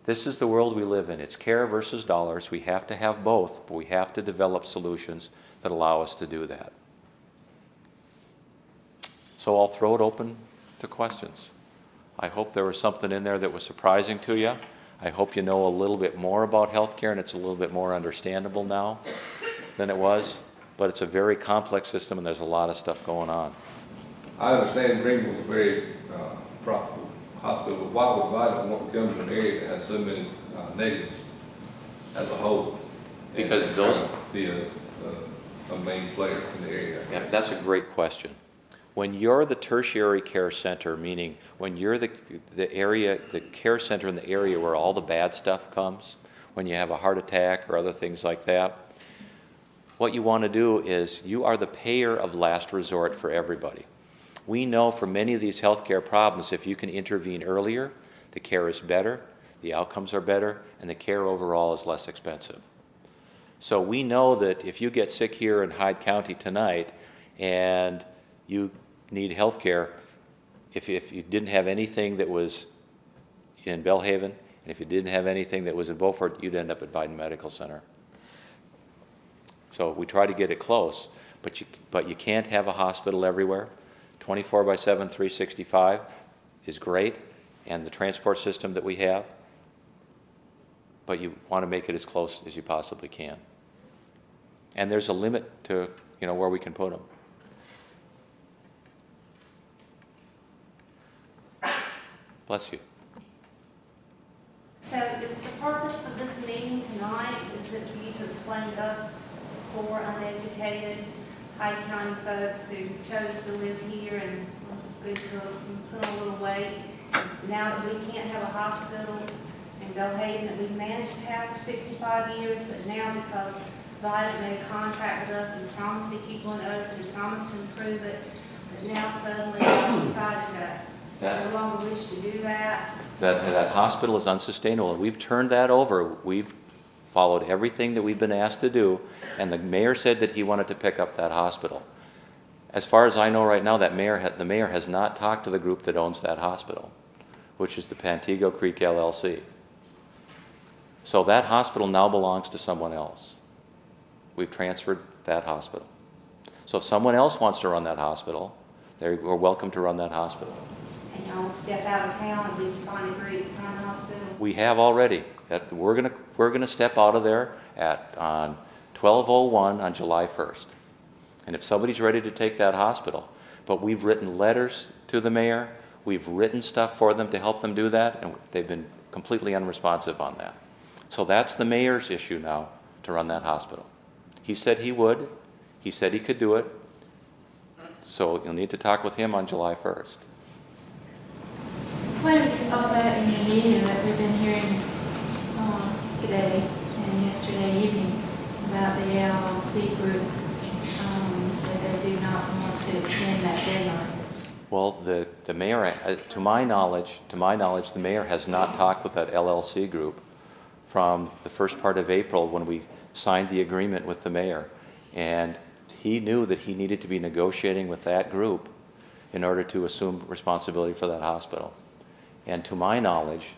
This is the world we live in. It's care versus dollars. We have to have both, but we have to develop solutions that allow us to do that. So I'll throw it open to questions. I hope there was something in there that was surprising to you. I hope you know a little bit more about healthcare and it's a little bit more understandable now than it was, but it's a very complex system and there's a lot of stuff going on. I understand Greenville's a very profitable hospital, but why would Vidant want to come to an area that has so many negatives as a whole? Because and those be a main player in the area. Yeah, that's a great question. When you're the tertiary care center, meaning when you're the care center in the area where all the bad stuff comes, when you have a heart attack or other things like that, what you want to do is you are the payer of last resort for everybody. We know for many of these healthcare problems, if you can intervene earlier, the care is better, the outcomes are better, and the care overall is less expensive. So we know that if you get sick here in Hyde County tonight and you need health care, if you didn't have anything that was in Belhaven, and if you didn't have anything that was in Beaufort, you'd end up at Vidant Medical Center. So we try to get it close, but you can't have a hospital everywhere. 24/7, 365 is great, and the transport system that we have, but you want to make it as close as you possibly can. And there's a limit to where we can put them. Bless you. So is the purpose of this meeting tonight, is it for you to explain to us poor, uneducated Hyde County folks who chose to live here and good cooks and put on a little weight, now that we can't have a hospital in Belhaven that we've managed to have for 65 years, but now because Vidant made a contract with us and promised to keep one open and promised to improve it, but now suddenly they decided that no longer wish to do that. That hospital is unsustainable, and we've turned that over. We've followed everything that we've been asked to do, and the mayor said that he wanted to pick up that hospital. As far as I know right now, the mayor has not talked to the group that owns that hospital, which is the Pantego Creek LLC. So that hospital now belongs to someone else. We've transferred that hospital. So if someone else wants to run that hospital, they're welcome to run that hospital. And y'all step out of town and we can find a group to run the hospital? We have already. We're gonna step out of there on 12/01 on July 1st. And if somebody's ready to take that hospital, but we've written letters to the mayor, we've written stuff for them to help them do that, and they've been completely unresponsive on that. So that's the mayor's issue now, to run that hospital. He said he would. He said he could do it. So you'll need to talk with him on July 1st. What is all that in the media that we've been hearing today and yesterday evening about the LLC group, that they do not want to extend that deadline? Well, the mayor, to my knowledge, the mayor has not talked with that LLC group from the first part of April when we signed the agreement with the mayor. And he knew that he needed to be negotiating with that group in order to assume responsibility for that hospital. And to my knowledge,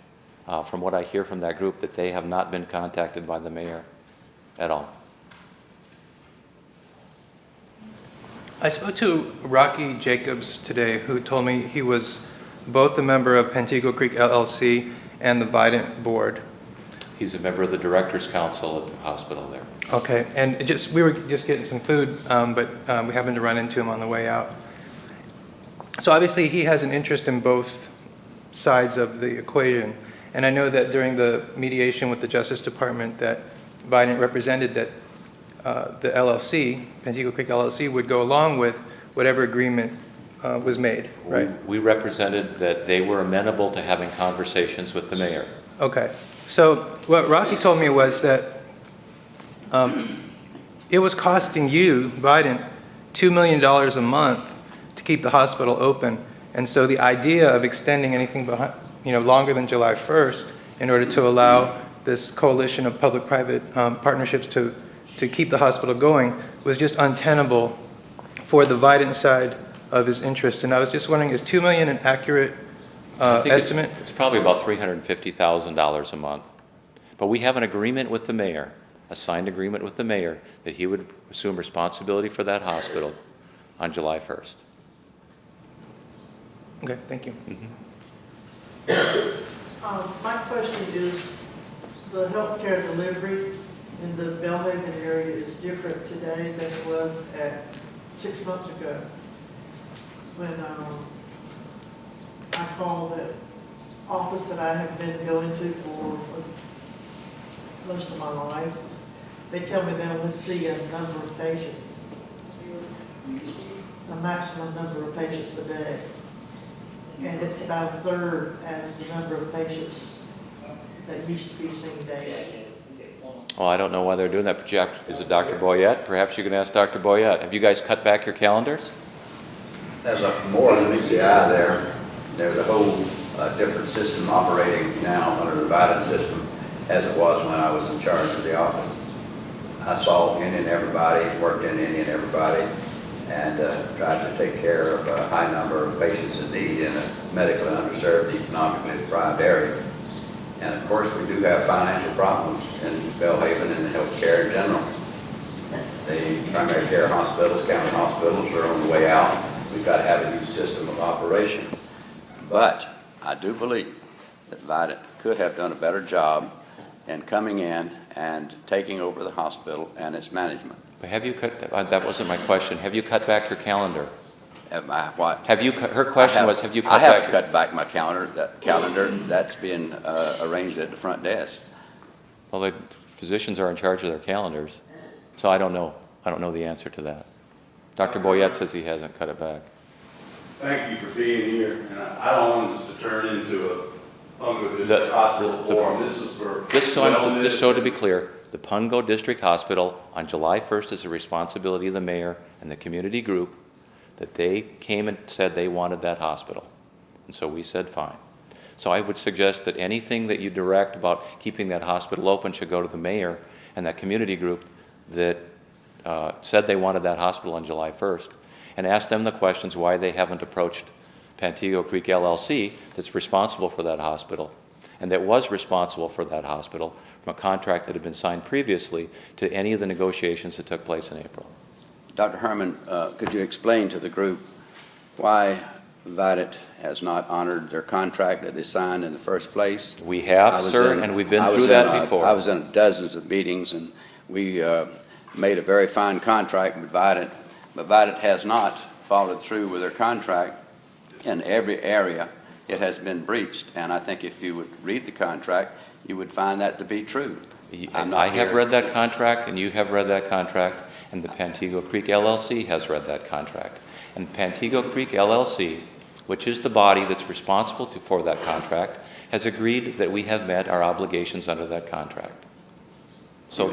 from what I hear from that group, that they have not been contacted by the mayor at all. I spoke to Rocky Jacobs today, who told me he was both a member of Pantego Creek LLC and the Vidant board. He's a member of the Directors Council at the hospital there. Okay, and we were just getting some food, but we happened to run into him on the way out. So obviously he has an interest in both sides of the equation. And I know that during the mediation with the Justice Department that Vidant represented that the LLC, Pantego Creek LLC, would go along with whatever agreement was made, right? We represented that they were amenable to having conversations with the mayor. Okay, so what Rocky told me was that it was costing you, Vidant, $2 million a month to keep the hospital open. And so the idea of extending anything behind, longer than July 1st in order to allow this coalition of public-private partnerships to keep the hospital going was just untenable for the Vidant side of his interest. And I was just wondering, is $2 million an accurate I think estimate? it's probably about $350,000 a month. But we have an agreement with the mayor, a signed agreement with the mayor, that he would assume responsibility for that hospital on July 1st. Okay, thank you. My question is, the healthcare delivery in the Belhaven area is different today than it was at 6 months ago. When I call the office that I have been going to for most of my life, they tell me they only see a number of patients, a maximum number of patients a day. And it's about a third as the number of patients that used to be seen daily. Oh, I don't know why they're doing that. Is it Dr. Boyette? Perhaps you can ask Dr. Boyette. Have you guys cut back your calendars? There's more than meets the eye there. There's a whole different system operating now under the Vidant system as it was when I was in charge of the office. I saw any and everybody, worked in any and everybody, and tried to take care of a high number of patients in need in a medically underserved, economically deprived area. And of course, we do have financial problems in Belhaven and healthcare in general. The primary care hospitals, county hospitals are on the way out. We've got to have a new system of operation. But I do believe that Vidant could have done a better job in coming in and taking over the hospital and its management. But have you cut, that wasn't my question. Have you cut back your calendar? What? Have you, her question was, have you cut I back? haven't cut back my calendar. That's been arranged at the front desk. Well, the physicians are in charge of their calendars, so I don't know. I don't know the answer to that. Dr. Boyette says he hasn't cut it back. Thank you for being here, and I don't want this to turn into a Pungo District Hospital forum. This is for Just so to be clear, the Pungo District Hospital on July 1st is the responsibility of the mayor and the community group that they came and said they wanted that hospital. And so we said fine. So I would suggest that anything that you direct about keeping that hospital open should go to the mayor and that community group that said they wanted that hospital on July 1st, and ask them the questions why they haven't approached Pantego Creek LLC that's responsible for that hospital and that was responsible for that hospital from a contract that had been signed previously to any of the negotiations that took place in April. Dr. Herman, could you explain to the group why Vidant has not honored their contract that they signed in the first place? We have, sir, and we've been through that before. I was in dozens of meetings, and we made a very fine contract with Vidant, but Vidant has not followed through with their contract in every area. It has been breached, and I think if you would read the contract, you would find that to be true. I have read that contract, and you have read that contract, and the Pantego Creek LLC has read that contract. And Pantego Creek LLC, which is the body that's responsible for that contract, has agreed that we have met our obligations under that contract. So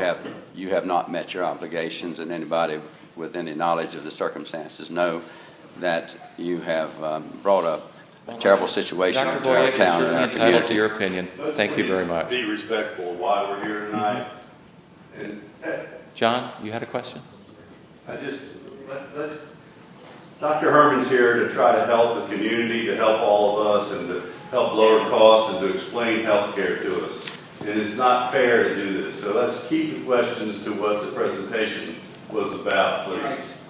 you have not met your obligations, and anybody with any knowledge of the circumstances know that you have brought up a terrible situation Dr. to our Boyette, town you're and our certainly entitled to community. your opinion. Let's Thank you please very much. Be respectful of why we're here tonight. And John, you had a question? Dr. Herman's here to try to help the community, to help all of us, and to help lower costs and to explain health care to us. And it's not fair to do this. So let's keep the questions to what the presentation was about, please.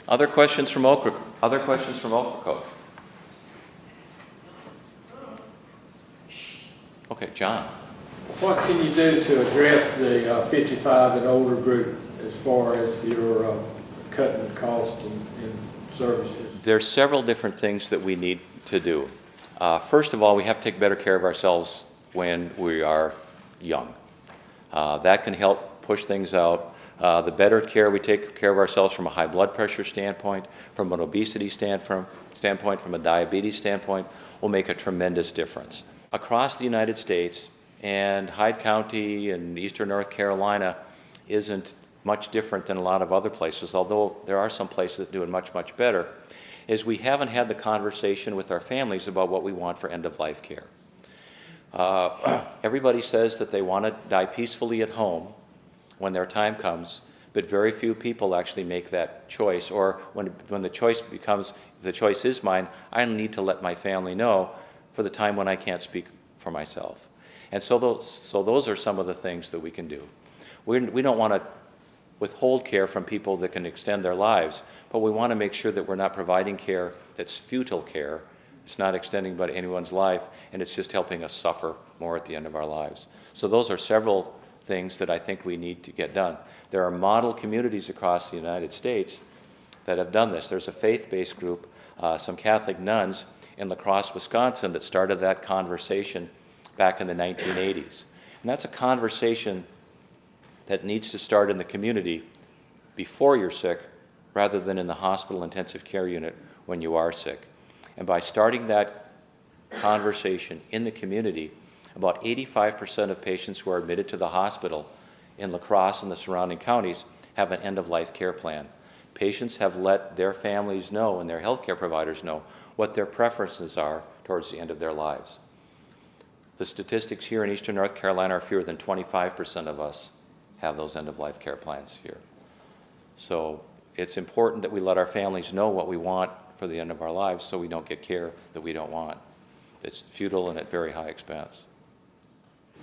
Other questions from Ocracoke? Other questions from Ocracoke? Okay, John. What can you do to address the 55 and older group as far as your cutting costs and services? There's several different things that we need to do. First of all, we have to take better care of ourselves when we are young. That can help push things out. The better care we take care of ourselves from a high blood pressure standpoint, from an obesity standpoint, from a diabetes standpoint, will make a tremendous difference. Across the United States, and Hyde County and eastern North Carolina isn't much different than a lot of other places, although there are some places that do it much, much better, is we haven't had the conversation with our families about what we want for end-of-life care. Everybody says that they want to die peacefully at home when their time comes, but very few people actually make that choice. Or when the choice becomes, the choice is mine, I need to let my family know for the time when I can't speak for myself. And so those are some of the things that we can do. We don't want to withhold care from people that can extend their lives, but we want to make sure that we're not providing care that's futile care. It's not extending but anyone's life, and it's just helping us suffer more at the end of our lives. So those are several things that I think we need to get done. There are model communities across the United States that have done this. There's a faith-based group, some Catholic nuns in La Crosse, Wisconsin, that started that conversation back in the 1980s. And that's a conversation that needs to start in the community before you're sick rather than in the hospital intensive care unit when you are sick. And by starting that conversation in the community, about 85% of patients who are admitted to the hospital in La Crosse and the surrounding counties have an end-of-life care plan. Patients have let their families know and their healthcare providers know what their preferences are towards the end of their lives. The statistics here in Eastern North Carolina are fewer than 25% of us have those end-of-life care plans here. So it's important that we let our families know what we want for the end of our lives so we don't get care that we don't want. It's futile and at very high expense.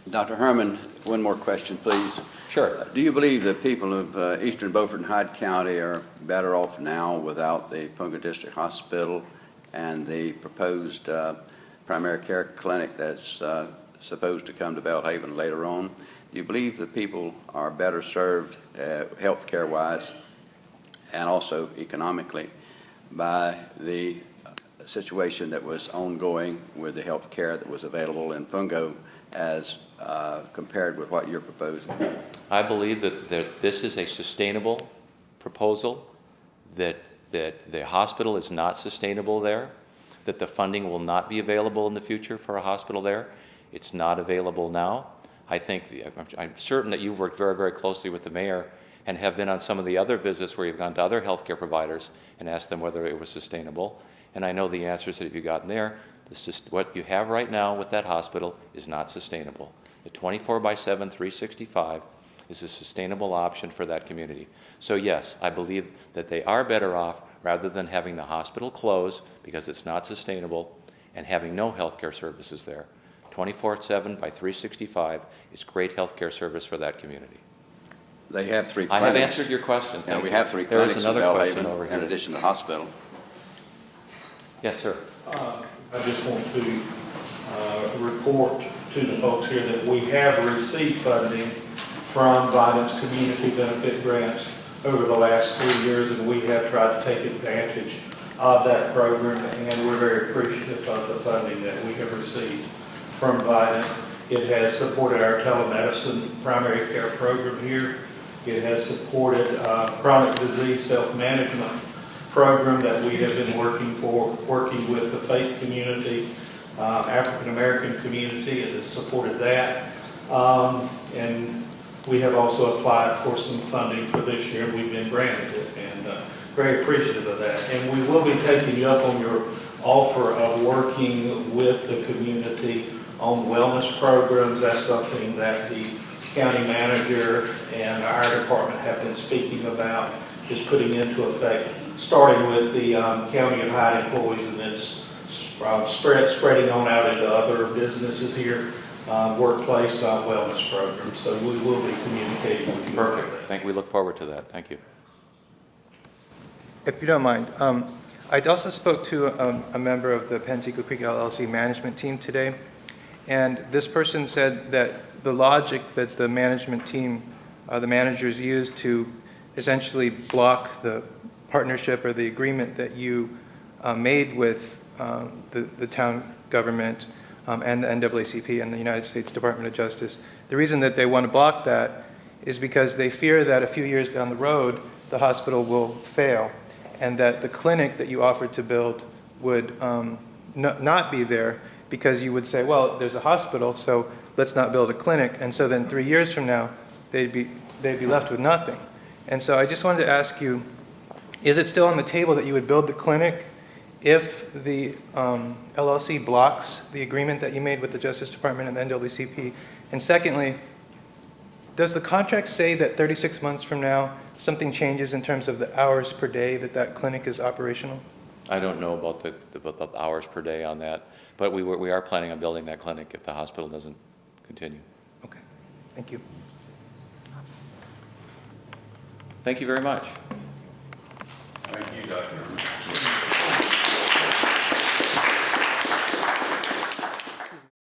Dr. Herman, one more question, please. Sure. Do you believe that people of Eastern Beaufort and Hyde County are better off now without the Pantego District Hospital and the proposed primary care clinic that's supposed to come to Belhaven later on? Do you believe that people are better served health care-wise and also economically by the situation that was ongoing with the health care that was available in Pantego as compared with what you're proposing? I believe that this is a sustainable proposal, that the hospital is not sustainable there, that the funding will not be available in the future for a hospital there. It's not available now. I'm certain that you've worked very, very closely with the mayor and have been on some of the other visits where you've gone to other healthcare providers and asked them whether it was sustainable. And I know the answers that you've gotten there. What you have right now with that hospital is not sustainable. The 24/7, 365 is a sustainable option for that community. So yes, I believe that they are better off rather than having the hospital close because it's not sustainable and having no healthcare services there. 24/7 by 365 is great healthcare service for that community. They have 3 I clinics. have answered your question. Yeah, Thank we you. have 3 There is clinics in another question over Belhaven here. in addition to the hospital. Yes, sir. I just want to report to the folks here that we have received funding from Vidant's community benefit grants over the last 3 years, and we have tried to take advantage of that program, and we're very appreciative of the funding that we have received from Vidant. It has supported our telemedicine primary care program here. It has supported chronic disease self-management program that we have been working with the faith community, African American community. It has supported that. And we have also applied for some funding for this year, and we've been granted it, and very appreciative of that. And we will be taking you up on your offer of working with the community on wellness programs. That's something that the county manager and our department have been speaking about, is putting into effect, starting with the county and Hyde employees, and then spreading on out into other businesses here, workplace wellness programs. So we will be communicating with you. Perfect. We look forward to that. Thank you. If you don't mind, I also spoke to a member of the Pantego Creek LLC management team today, and this person said that the logic that the management team, the managers use to essentially block the partnership or the agreement that you made with the town government and the NAACP and the United States Department of Justice. The reason that they want to block that is because they fear that a few years down the road, the hospital will fail, and that the clinic that you offered to build would not be there because you would say, well, there's a hospital, so let's not build a clinic. And so then 3 years from now, they'd be left with nothing. And so I just wanted to ask you, is it still on the table that you would build the clinic if the LLC blocks the agreement that you made with the Justice Department and the NAACP? And secondly, does the contract say that 36 months from now, something changes in terms of the hours per day that that clinic is operational? I don't know about the hours per day on that, but we are planning on building that clinic if the hospital doesn't continue. Okay, thank you. Thank you very much. Thank you, Dr. Herman.